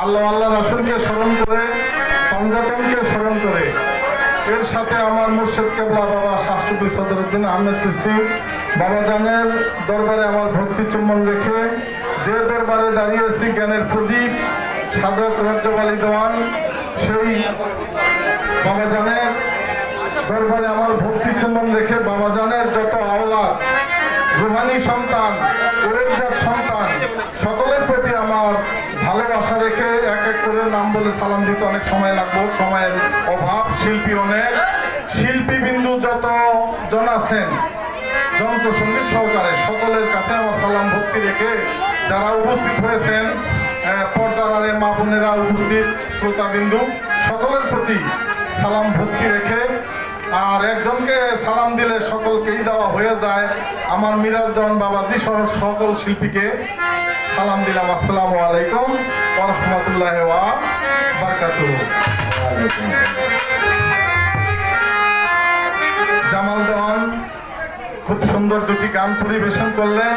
আল্লাহ আল্লাহ রাসূলকে স্মরণ করে, পঞ্জাতনকে স্মরণ করে, এর সাথে আমার মুর্শিদ কেবলা বাবা শাহ সুফি সদরুদ্দিন আহমেদ চিশতি বাবাজানের দরবারে আমার ভক্তি চুম্বন রেখে, যে দরবারে দাঁড়িয়েছি জ্ঞানের প্রদীপ সাধক রজ্জব আলী দেওয়ান, সেই বাবাজানের দরবারে আমার ভক্তি চুম্বন রেখে বাবাজানের যত আওলাদ, রুহানি সন্তান, কুরেজাত সন্তান, সকলের প্রতি আমার ভালোবাসা রেখে এক এক করে নাম বলে সালাম দিতে অনেক সময় লাগবে, সময়ের অভাব, শিল্পী অনেক, শিল্পীবিন্দু যত জন আছেন যন্ত্র সঙ্গীত সহকারে সকলের কাছে আমার সালাম ভক্তি রেখে যারা উপস্থিত হয়েছেন, পর্দার আড়ে মা বোনেরা উপস্থিত, শ্রোতাবিন্দু সকলের প্রতি সালাম ভক্তি রেখে, আর একজনকে সালাম দিলে সকলকেই দেওয়া হয়ে যায়, আমার মিরাজজন বাবাজি সহ সকল শিল্পীকে সালাম দিলাম। আসসালামু আলাইকুম ওয়া রাহমাতুল্লাহি ওয়া বারাকাতুহু। জামাল দেওয়ান খুব সুন্দর দুটি গান পরিবেশন করলেন,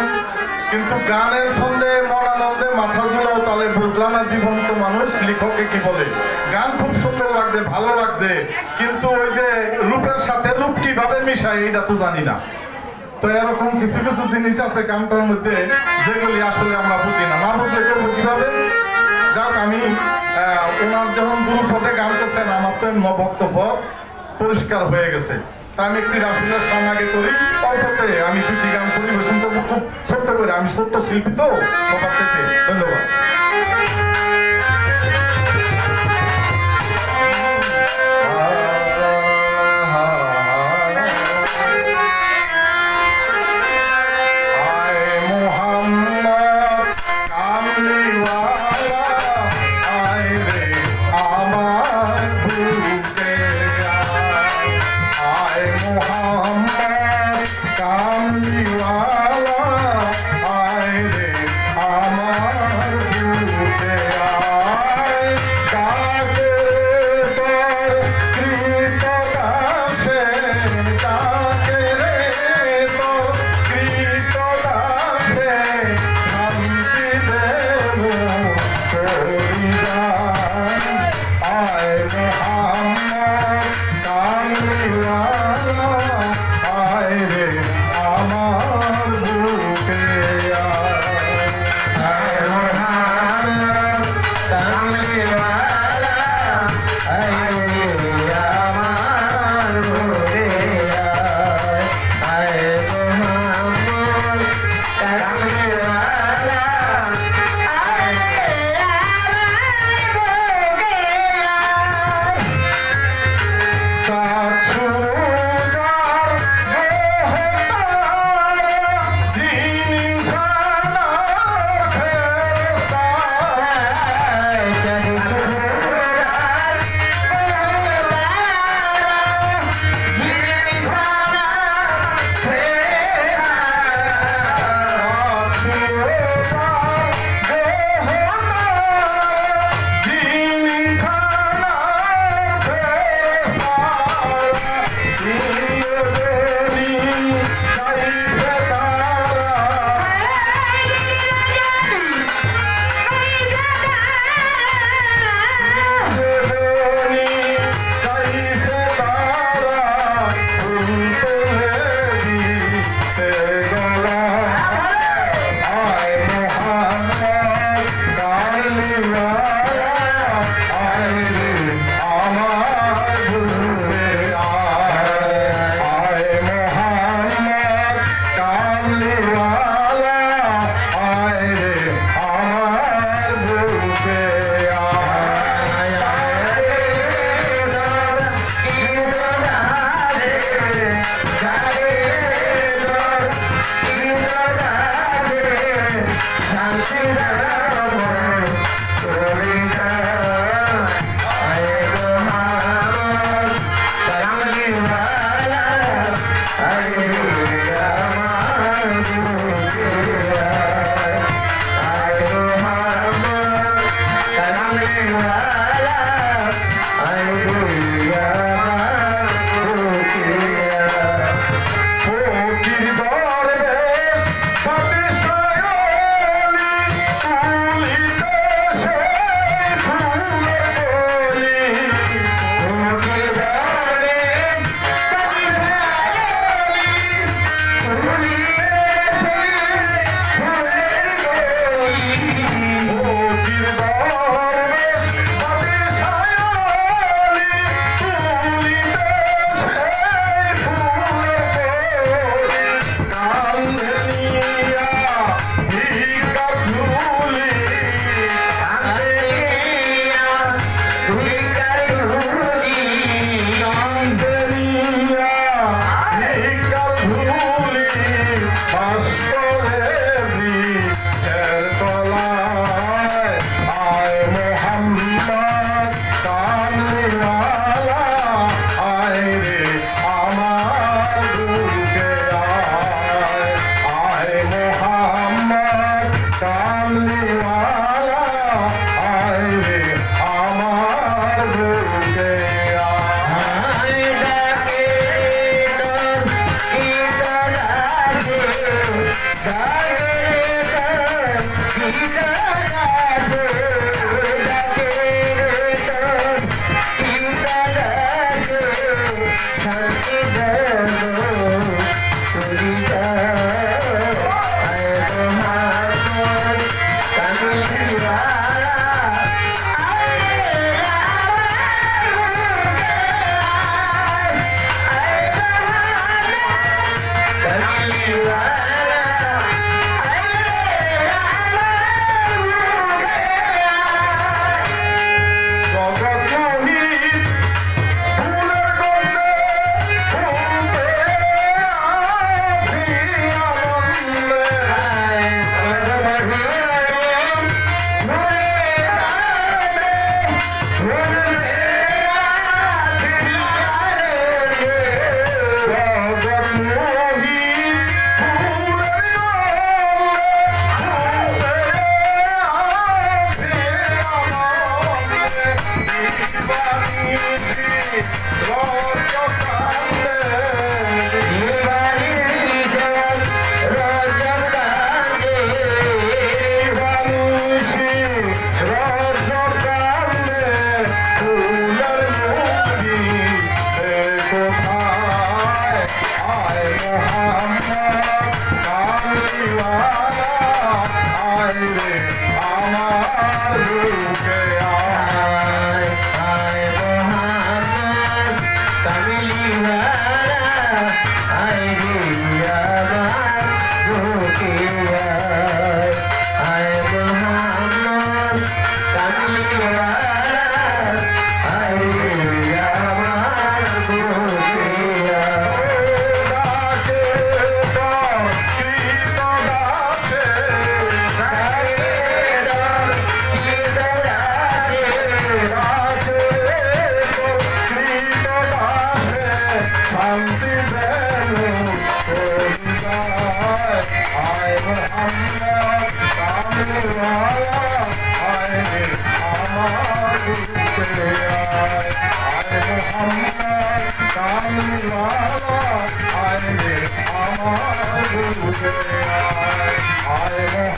কিন্তু গানের ছন্দে মন আনন্দে মাথা ঝুলাও তালে বুঝলাম না জীবন্ত মানুষ লেখকে কি বলে। গান খুব সুন্দর লাগছে, ভালো লাগছে, কিন্তু ওই যে রূপের সাথে রূপ কিভাবে মিশায় এটা তো জানি না। তো এরকম কিছু কিছু জিনিস আছে গানটার মধ্যে যেগুলি আসলে আমরা বুঝি না, না বুঝলে করবো কিভাবে। যাক, আমি ওনার যখন গুরুপথে গান করছেন আমার তো বক্তব্য পরিষ্কার হয়ে গেছে। আমি একটি রাসূলের সান আগে করি, অল্পতে আমি দুটি গান পরিবেশন করবো খুব ছোট্ট করে। আমি ছোট্ট শিল্পী তো সবার থেকে। ধন্যবাদ। আমার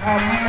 Muhammad